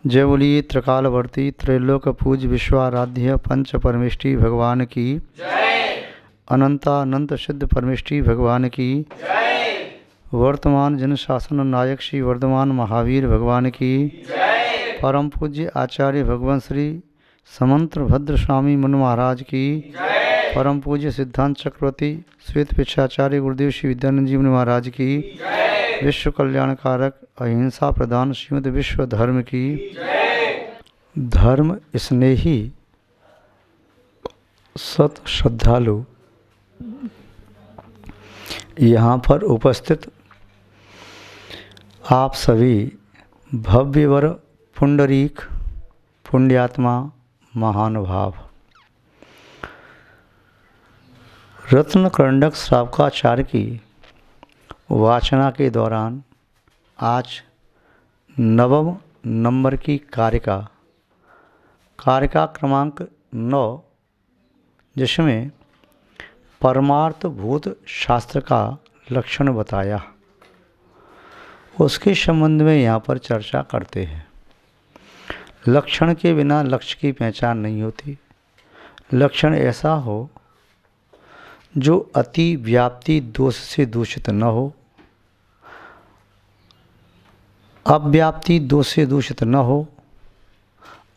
जय बोलिए त्रिकालवर्ती त्रैलोक पूज विश्वाराध्य पंच परमेष्टि भगवान की जय। अनंतानंत सिद्ध परमेष्टि भगवान की जय। वर्तमान जन शासन नायक श्री वर्धमान महावीर भगवान की जय। परम पूज्य आचार्य भगवान श्री समंत भद्र स्वामी मन महाराज की जय। परम पूज्य सिद्धांत चक्रवर्ती श्वेत पिछाचार्य गुरुदेव श्री विद्यानंद जी मुनि महाराज की जय। विश्व कल्याणकारक अहिंसा प्रधान श्रीमद विश्व धर्म की जय। धर्म स्नेही सत श्रद्धालु यहाँ पर उपस्थित आप सभी भव्यवर पुंडरीक पुण्यात्मा महानुभाव रत्नकंडक श्रावकाचार्य की वाचना के दौरान आज नवम नंबर की कारिका क्रमांक 9 जिसमें परमार्थ भूत शास्त्र का लक्षण बताया उसके संबंध में यहाँ पर चर्चा करते हैं। लक्षण के बिना लक्ष्य की पहचान नहीं होती। लक्षण ऐसा हो जो अति व्याप्ति दोष से दूषित न हो, अव्याप्ति दोष से दूषित न हो,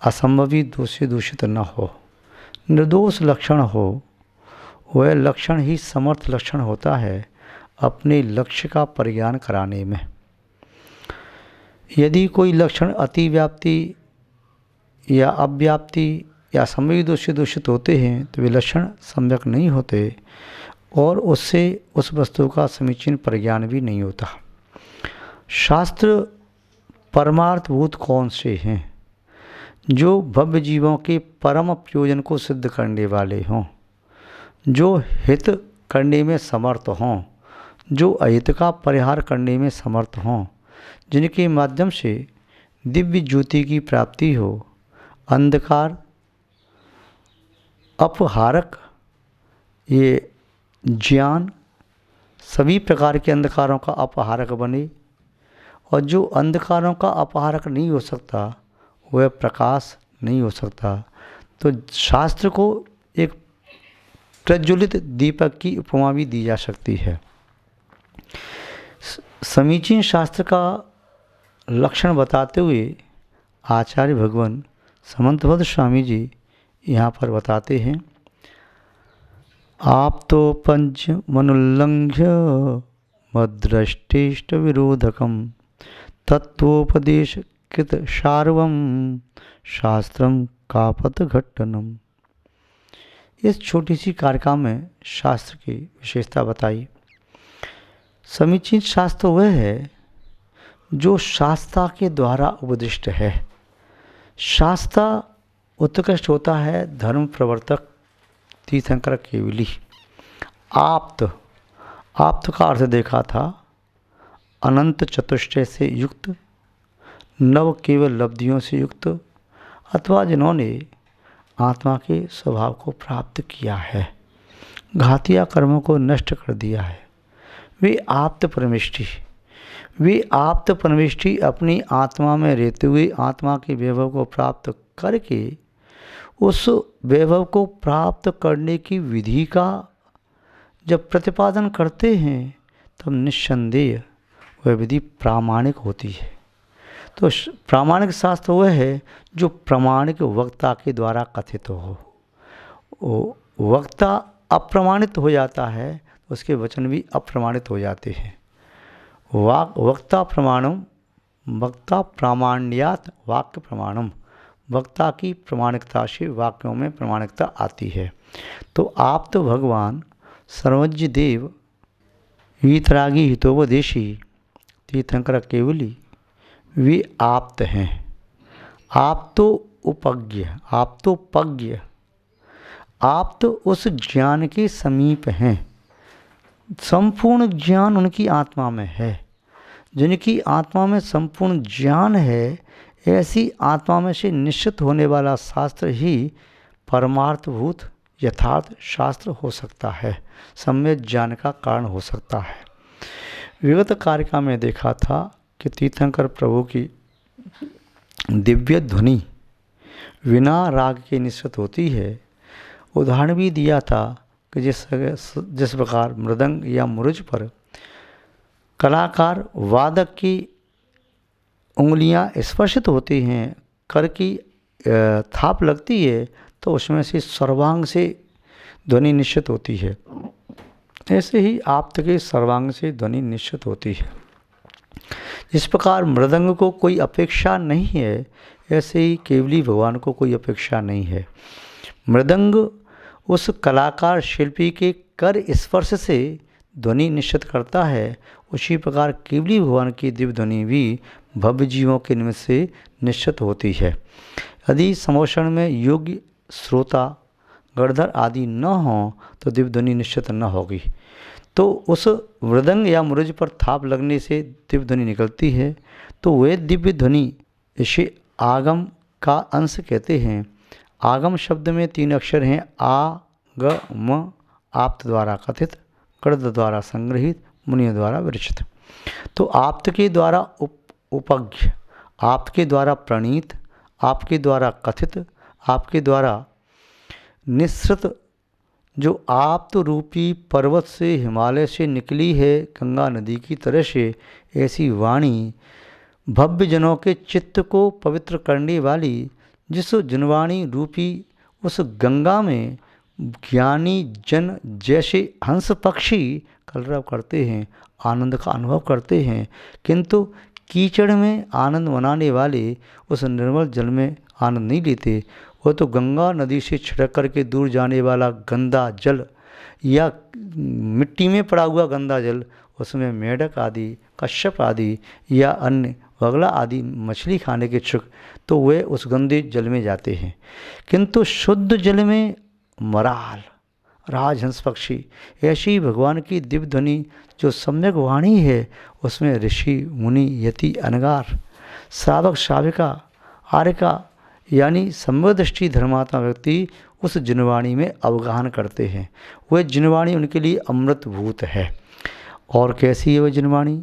असंभवी दोष से दूषित न हो, निर्दोष लक्षण हो। वह लक्षण ही समर्थ लक्षण होता है अपने लक्ष्य का परिज्ञान कराने में। यदि कोई लक्षण अति व्याप्ति या अव्याप्ति या संभवी दोष से दूषित होते हैं तो वे लक्षण सम्यक नहीं होते और उससे उस वस्तु का समीचीन परिज्ञान भी नहीं होता। शास्त्र परमार्थभूत कौन से हैं? जो भव्य जीवों के परम प्रयोजन को सिद्ध करने वाले हों, जो हित करने में समर्थ हों, जो अहित का परिहार करने में समर्थ हों, जिनके माध्यम से दिव्य ज्योति की प्राप्ति हो, अंधकार अपहारक ये ज्ञान सभी प्रकार के अंधकारों का अपहारक बने, और जो अंधकारों का अपहारक नहीं हो सकता वह प्रकाश नहीं हो सकता। तो शास्त्र को एक प्रज्वलित दीपक की उपमा भी दी जा सकती है। समीचीन शास्त्र का लक्षण बताते हुए आचार्य भगवान समंतभद्र स्वामी जी यहाँ पर बताते हैं, आप तो पंच मनुल्लंघ्य मद्रष्टेष्ट विरोधकम तत्वोपदेश कृत सार्वम शास्त्रम कापत घट्टनम। इस छोटी सी कारिका में शास्त्र की विशेषता बताई। समीचीन शास्त्र वह है जो शास्त्रा के द्वारा उपदिष्ट है। शास्त्रा उत्कृष्ट होता है धर्म प्रवर्तक तीर्थंकर केवली। आप्त का अर्थ देखा था अनंत चतुष्टय से युक्त, नव केवल लब्धियों से युक्त, अथवा जिन्होंने आत्मा के स्वभाव को प्राप्त किया है, घातिया कर्मों को नष्ट कर दिया है, वे आप्त परमेष्टि अपनी आत्मा में रहते हुए आत्मा के वैभव को प्राप्त करके उस वैभव को प्राप्त करने की विधि का जब प्रतिपादन करते हैं तब निस्संदेह वह विधि प्रामाणिक होती है। तो प्रामाणिक शास्त्र वह है जो प्रामाणिक वक्ता के द्वारा कथित हो। वक्ता अप्रमाणित हो जाता है, उसके वचन भी अप्रमाणित हो जाते हैं। वक्ता प्रमाणम, वक्ता प्रामाण्यात वाक्य प्रमाणम। वक्ता की प्रमाणिकता से वाक्यों में प्रमाणिकता आती है। तो आप तो भगवान सर्वज्ञ देव वीतरागी हितोपदेशी तीर्थंकर केवली वे आप्त हैं। आप तो उपज्ञ, आप तो पज्ञ, आप तो उस ज्ञान के समीप हैं। संपूर्ण ज्ञान उनकी आत्मा में है। जिनकी आत्मा में संपूर्ण ज्ञान है, ऐसी आत्मा में से निश्चित होने वाला शास्त्र ही परमार्थभूत यथार्थ शास्त्र हो सकता है, सम्यक ज्ञान का कारण हो सकता है। विगत कारिका में देखा था कि तीर्थंकर प्रभु की दिव्य ध्वनि बिना राग के निश्चित होती है। उदाहरण भी दिया था कि जिस प्रकार मृदंग या मुरुज पर कलाकार वादक की उंगलियां स्पर्शित होती हैं, कर की थाप लगती है, तो उसमें से सर्वांग से ध्वनि निश्चित होती है। ऐसे ही आप्त के सर्वांग से ध्वनि निश्चित होती है। जिस प्रकार मृदंग को कोई अपेक्षा नहीं है, ऐसे ही केवली भगवान को कोई अपेक्षा नहीं है। मृदंग उस कलाकार शिल्पी के कर स्पर्श से ध्वनि निश्चित करता है, उसी प्रकार केवली भगवान की दिव्य ध्वनि भी भव्य जीवों के निमित्त से निश्चित होती है। यदि समोषण में योग्य श्रोता गणधर आदि न हों तो दिव्य ध्वनि निश्चित न होगी। तो उस मृदंग या मुरुज पर थाप लगने से दिव्य ध्वनि निकलती है, तो वह दिव्य ध्वनि इसे आगम का अंश कहते हैं। आगम शब्द में 3 अक्षर हैं, आ ग म, आप्त द्वारा कथित, गणध द्वारा संग्रहित, मुनियों द्वारा विरचित। तो आप्त के द्वारा उपज्ञ, आप्त के द्वारा प्रणीत, आपके द्वारा कथित, आपके द्वारा निःसृत, जो आप्त रूपी पर्वत से हिमालय से निकली है गंगा नदी की तरह से, ऐसी वाणी भव्य जनों के चित्त को पवित्र करने वाली, जिस जनवाणी रूपी उस गंगा में ज्ञानी जन जैसे हंस पक्षी कलरव करते हैं, आनंद का अनुभव करते हैं, किंतु कीचड़ में आनंद मनाने वाले उस निर्मल जल में आनंद नहीं लेते। वो तो गंगा नदी से छिड़क करके दूर जाने वाला गंदा जल या मिट्टी में पड़ा हुआ गंदा जल, उसमें मेढक आदि, कश्यप आदि या अन्य बगला आदि मछली खाने के इच्छुक, तो वे उस गंदे जल में जाते हैं। किंतु शुद्ध जल में मराल, राजहंस पक्षी, ऐसी भगवान की दिव्य ध्वनि जो सम्यक वाणी है, उसमें ऋषि मुनि यति अनगार श्रावक श्राविका आर्यका यानी समदृष्टि धर्मात्मा व्यक्ति उस जिनवाणी में अवगाहन करते हैं। वह जिनवाणी उनके लिए अमृतभूत है। और कैसी है वह जिनवाणी?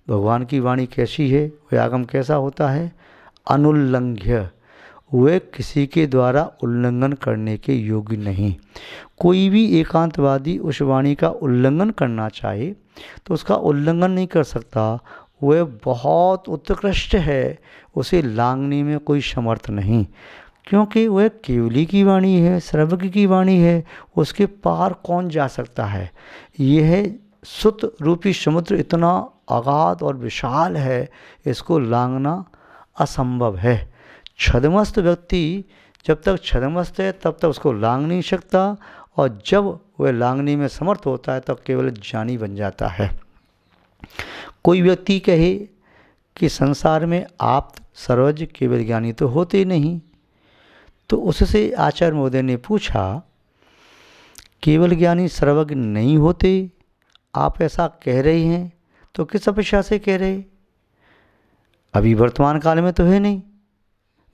भगवान की वाणी कैसी है? वह आगम कैसा होता है? अनुल्लंघ्य, वह किसी के द्वारा उल्लंघन करने के योग्य नहीं। कोई भी एकांतवादी उस वाणी का उल्लंघन करना चाहे तो उसका उल्लंघन नहीं कर सकता। वह बहुत उत्कृष्ट है, उसे लांघने में कोई समर्थ नहीं, क्योंकि वह केवली की वाणी है, सर्वज्ञ की वाणी है, उसके पार कौन जा सकता है। यह सुत रूपी समुद्र इतना अगाध और विशाल है, इसको लांघना असंभव है। छद्मस्त व्यक्ति जब तक छद्मस्त है तब तक उसको लांघ नहीं सकता, और जब वह लांघने में समर्थ होता है तब केवल ज्ञानी बन जाता है। कोई व्यक्ति कहे कि संसार में आप सर्वज्ञ केवल ज्ञानी तो होते नहीं, तो उससे आचार्य महोदय ने पूछा, केवल ज्ञानी सर्वज्ञ नहीं होते, आप ऐसा कह रहे हैं तो किस अपेक्षा से कह रहे? अभी वर्तमान काल में तो है नहीं,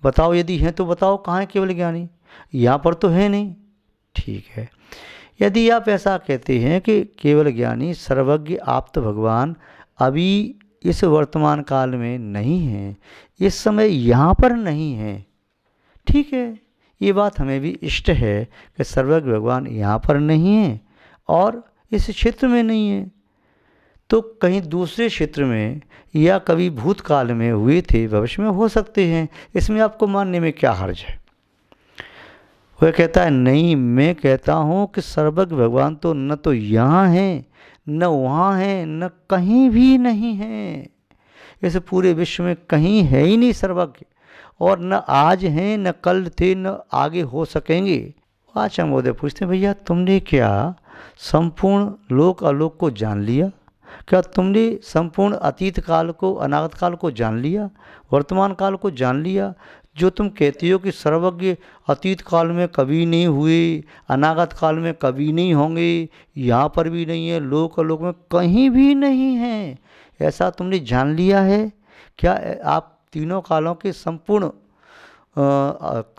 बताओ यदि हैं तो बताओ कहाँ है केवल ज्ञानी? यहाँ पर तो है नहीं। ठीक है, यदि आप ऐसा कहते हैं कि केवल ज्ञानी सर्वज्ञ आप्त भगवान अभी इस वर्तमान काल में नहीं है, इस समय यहाँ पर नहीं है, ठीक है, ये बात हमें भी इष्ट है कि सर्वज्ञ भगवान यहाँ पर नहीं है और इस क्षेत्र में नहीं है, तो कहीं दूसरे क्षेत्र में या कभी भूतकाल में हुए थे, भविष्य में हो सकते हैं, इसमें आपको मानने में क्या हर्ज है? वह कहता है नहीं, मैं कहता हूँ कि सर्वज्ञ भगवान तो न तो यहाँ हैं, न वहाँ हैं, न कहीं भी नहीं हैं। इस पूरे विश्व में कहीं है ही नहीं सर्वज्ञ, और न आज हैं, न कल थे, न आगे हो सकेंगे। आचार्य महोदय पूछते हैं, भैया तुमने क्या संपूर्ण लोक आलोक को जान लिया? क्या तुमने संपूर्ण अतीत काल को, अनागत काल को जान लिया, वर्तमान काल को जान लिया? जो तुम कहती हो कि सर्वज्ञ अतीत काल में कभी नहीं हुए, अनागत काल में कभी नहीं होंगे, यहाँ पर भी नहीं है, लोक आलोक में कहीं भी नहीं है, ऐसा तुमने जान लिया है? क्या आप तीनों कालों के संपूर्ण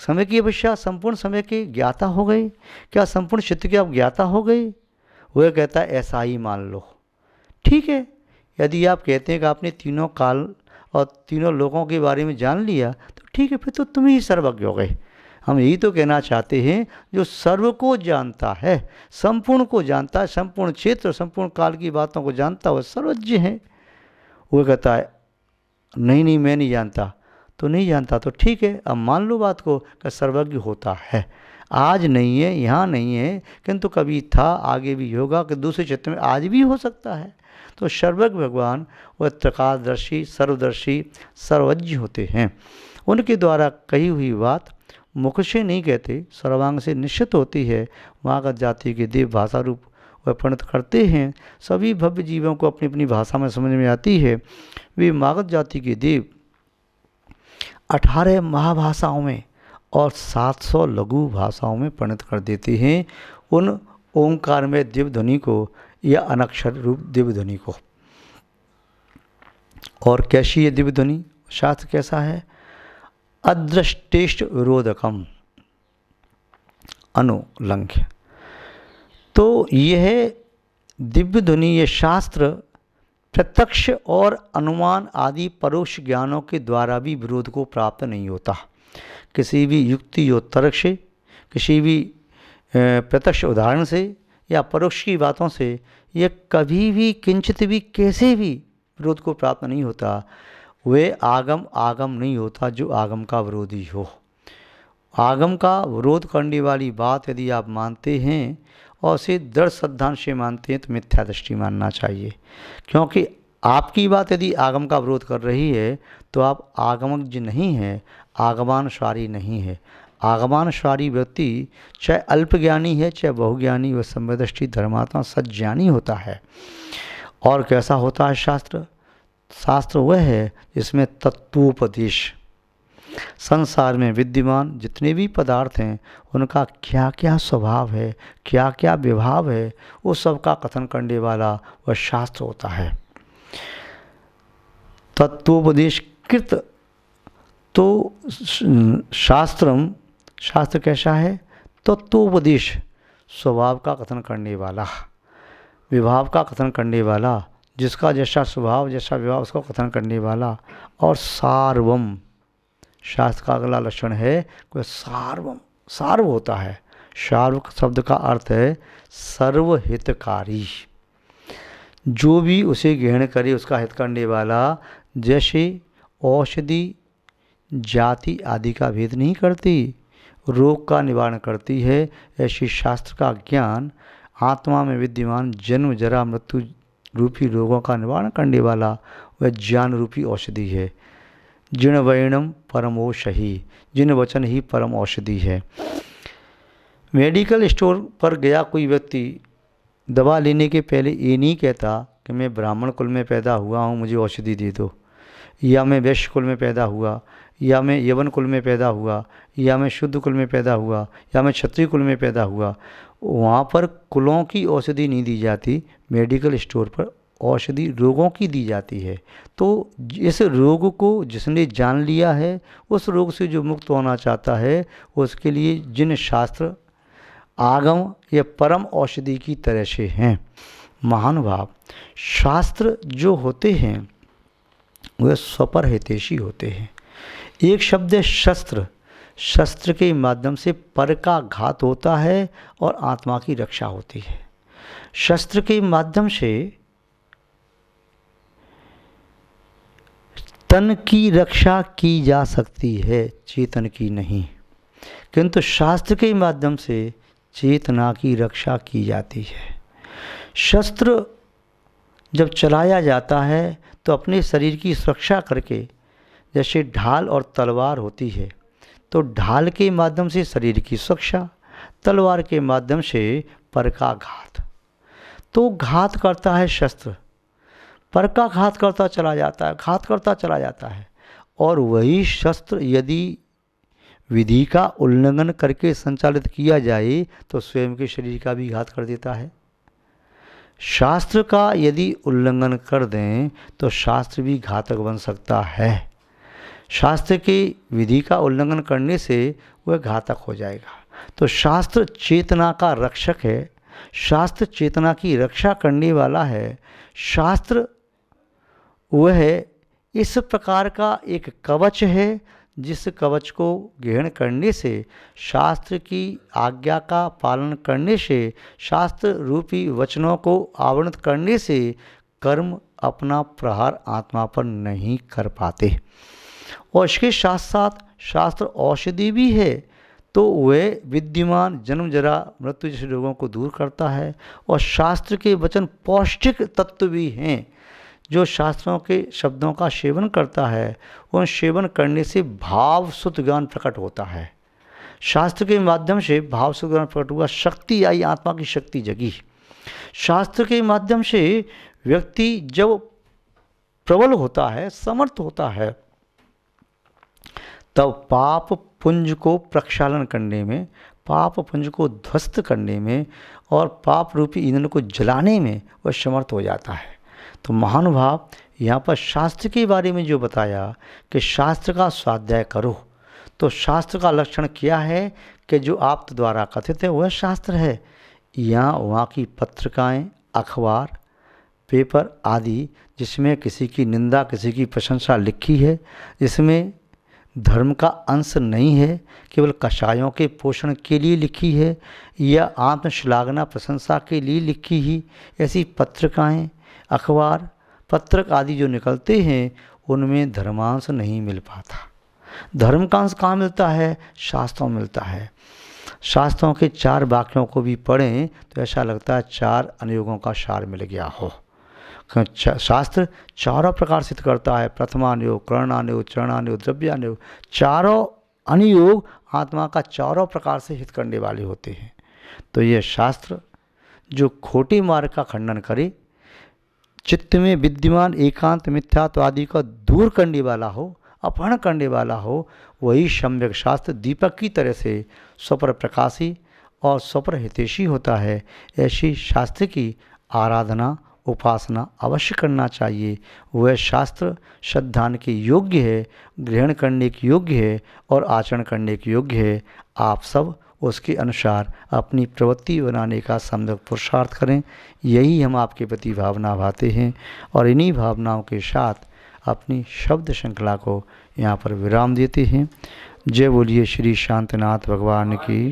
समय की अपेक्षा संपूर्ण समय के ज्ञाता हो गए? क्या संपूर्ण क्षेत्र के आप ज्ञाता हो गए? वह कहता है ऐसा ही मान लो। ठीक है, यदि आप कहते हैं कि आपने तीनों काल और तीनों लोगों के बारे में जान लिया तो ठीक है, फिर तो तुम ही सर्वज्ञ हो गए। हम यही तो कहना चाहते हैं, जो सर्व को जानता है, संपूर्ण को जानता है, संपूर्ण क्षेत्र संपूर्ण काल की बातों को जानता है, वह सर्वज्ञ है। वो कहता है नहीं नहीं मैं नहीं जानता, तो नहीं जानता तो ठीक है, अब मान लो बात को कि सर्वज्ञ होता है, आज नहीं है, यहाँ नहीं है, किंतु कभी था, आगे भी होगा, कि दूसरे क्षेत्र में आज भी हो सकता है। तो सर्वज्ञ भगवान वह त्रिकालदर्शी, सर्वदर्शी, सर्वज्ञ होते हैं। उनके द्वारा कही हुई बात मुख से नहीं कहते, सर्वांग से निश्चित होती है। मागध जाति के देव भाषा रूप वह प्रणत करते हैं। सभी भव्य जीवों को अपनी अपनी भाषा में समझ में आती है। वे मागध जाति के देव 18 महाभाषाओं में और 700 लघु भाषाओं में प्रणत कर देते हैं उन ओंकार में दिव्य ध्वनि को या अनक्षर रूप दिव्य ध्वनि को। और कैसी है दिव्य ध्वनि? शास्त्र कैसा है? अदृष्टेष्ट विरोधकम अनुलंघ्य। तो यह दिव्य ध्वनि, ये शास्त्र प्रत्यक्ष और अनुमान आदि परोक्ष ज्ञानों के द्वारा भी विरोध को प्राप्त नहीं होता। किसी भी युक्ति और तर्क से, किसी भी प्रत्यक्ष उदाहरण से या परोक्ष की बातों से यह कभी भी किंचित भी कैसे भी विरोध को प्राप्त नहीं होता। वे आगम नहीं होता जो आगम का विरोधी हो। आगम का विरोध करने वाली बात यदि आप मानते हैं और उसे दृढ़ सिद्धांत से मानते हैं तो मिथ्या दृष्टि मानना चाहिए, क्योंकि आपकी बात यदि आगम का विरोध कर रही है तो आप आगमज्ञ नहीं हैं, आगमानुसारी नहीं है। आगमानुसारी व्यक्ति चाहे अल्पज्ञानी है चाहे बहुज्ञानी, वह संवेदृष्टि धर्मात्मा सज्ञानी होता है। और कैसा होता है शास्त्र? शास्त्र वह है जिसमें तत्वोपदेश, संसार में विद्यमान जितने भी पदार्थ हैं उनका क्या क्या स्वभाव है, क्या क्या विभाव है, वो सब का कथन करने वाला वह शास्त्र होता है। तत्वोपदेश कृत। तो शास्त्र कैसा है? तत्वोपदेश, स्वभाव का कथन करने वाला, विभाव का कथन करने वाला, जिसका जैसा स्वभाव जैसा विभाव उसका कथन करने वाला। और सार्वम, शास्त्र का अगला लक्षण है कोई सार्वम, सार्व होता है। सार्व शब्द का अर्थ है सर्वहितकारी, जो भी उसे ग्रहण करे उसका हित करने वाला। जैसे औषधि जाति आदि का भेद नहीं करती, रोग का निवारण करती है, ऐसी शास्त्र का ज्ञान आत्मा में विद्यमान जन्म जरा मृत्यु रूपी रोगों का निवारण करने वाला वह ज्ञान रूपी औषधि है। जिन वैणम परमोषहि, जिन वचन ही परम औषधि है। मेडिकल स्टोर पर गया कोई व्यक्ति दवा लेने के पहले ये नहीं कहता कि मैं ब्राह्मण कुल में पैदा हुआ हूँ, मुझे औषधि दे दो, या मैं वैश्य कुल में पैदा हुआ, या मैं यवन कुल में पैदा हुआ, या मैं शुद्ध कुल में पैदा हुआ, या मैं क्षत्रिय कुल में पैदा हुआ। वहाँ पर कुलों की औषधि नहीं दी जाती, मेडिकल स्टोर पर औषधि रोगों की दी जाती है। तो इस रोग को जिसने जान लिया है, उस रोग से जो मुक्त होना चाहता है, उसके लिए जिन शास्त्र आगम या परम औषधि की तरह से हैं। महानुभाव, शास्त्र जो होते हैं वह स्वपर हितैषी होते हैं। एक शब्द है शस्त्र, शस्त्र के माध्यम से पर का घात होता है और आत्मा की रक्षा होती है। शस्त्र के माध्यम से तन की रक्षा की जा सकती है, चेतन की नहीं, किंतु शास्त्र के माध्यम से चेतना की रक्षा की जाती है। शस्त्र जब चलाया जाता है तो अपने शरीर की सुरक्षा करके, जैसे ढाल और तलवार होती है, तो ढाल के माध्यम से शरीर की सुरक्षा, तलवार के माध्यम से पर का घात। तो घात करता है शस्त्र, पर का घात करता चला जाता है, घात करता चला जाता है। और वही शस्त्र यदि विधि का उल्लंघन करके संचालित किया जाए तो स्वयं के शरीर का भी घात कर देता है। शास्त्र का यदि उल्लंघन कर दें तो शास्त्र भी घातक बन सकता है। शास्त्र की विधि का उल्लंघन करने से वह घातक हो जाएगा। तो शास्त्र चेतना का रक्षक है, शास्त्र चेतना की रक्षा करने वाला है। शास्त्र वह इस प्रकार का एक कवच है जिस कवच को ग्रहण करने से, शास्त्र की आज्ञा का पालन करने से, शास्त्र रूपी वचनों को आवरणित करने से कर्म अपना प्रहार आत्मा पर नहीं कर पाते। और इसके साथ साथ शास्त्र औषधि भी है, तो वह विद्यमान जन्म जरा मृत्यु जैसे रोगों को दूर करता है। और शास्त्र के वचन पौष्टिक तत्व भी हैं। जो शास्त्रों के शब्दों का सेवन करता है, उन सेवन करने से भाव शुद्ध ज्ञान प्रकट होता है। शास्त्र के माध्यम से भाव शुद्ध ज्ञान प्रकट हुआ, शक्ति आई, आत्मा की शक्ति जगी। शास्त्र के माध्यम से व्यक्ति जब प्रबल होता है, समर्थ होता है, तब पाप पुंज को प्रक्षालन करने में, पाप पुंज को ध्वस्त करने में और पाप रूपी ईंधन को जलाने में वह समर्थ हो जाता है। तो महानुभाव यहाँ पर शास्त्र के बारे में जो बताया कि शास्त्र का स्वाध्याय करो, तो शास्त्र का लक्षण क्या है कि जो आप द्वारा कथित है वह शास्त्र है। यहाँ वहाँ की पत्रिकाएं, अखबार, पेपर आदि जिसमें किसी की निंदा, किसी की प्रशंसा लिखी है, जिसमें धर्म का अंश नहीं है, केवल कषायों के पोषण के लिए लिखी है या आत्मश्लाघना प्रशंसा के लिए लिखी ही, ऐसी पत्रिकाएं, अखबार, पत्रक आदि जो निकलते हैं उनमें धर्मांश नहीं मिल पाता। धर्म का अंश कहाँ मिलता है? शास्त्रों में मिलता है। शास्त्रों के 4 वाक्यों को भी पढ़ें तो ऐसा लगता है 4 अनुयोगों का सार मिल गया हो। शास्त्र चारों प्रकार सिद्ध करता है, प्रथमानुयोग, करणानुयोग, चरणानुयोग, द्रव्यानुयोग। चारों अनुयोग आत्मा का चारों प्रकार से हित करने वाले होते हैं। तो यह शास्त्र जो खोटे मार्ग का खंडन करे, चित्त में विद्यमान एकांत मिथ्यात्व आदि का दूर करने वाला हो, अपहरण करने वाला हो, वही सम्यक शास्त्र दीपक की तरह से स्वपर प्रकाशी और स्वपर हितैषी होता है। ऐसी शास्त्र की आराधना, उपासना अवश्य करना चाहिए। वह शास्त्र श्रद्धान के योग्य है, ग्रहण करने के योग्य है और आचरण करने के योग्य है। आप सब उसके अनुसार अपनी प्रवृत्ति बनाने का सम्यक पुरुषार्थ करें। यही हम आपके प्रति भावना भाते हैं और इन्हीं भावनाओं के साथ अपनी शब्द श्रृंखला को यहाँ पर विराम देते हैं। जय बोलिए श्री शांतिनाथ भगवान की,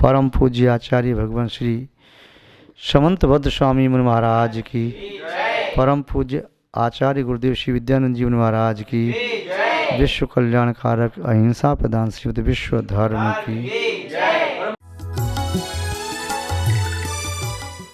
परम पूज्य आचार्य भगवान श्री समंतभद्र स्वामी मुनि महाराज की, परम पूज्य आचार्य गुरुदेव श्री विद्यानंद जी मुनि महाराज की, विश्व कल्याण कारक अहिंसा प्रदान श्रीमद विश्व धर्म की।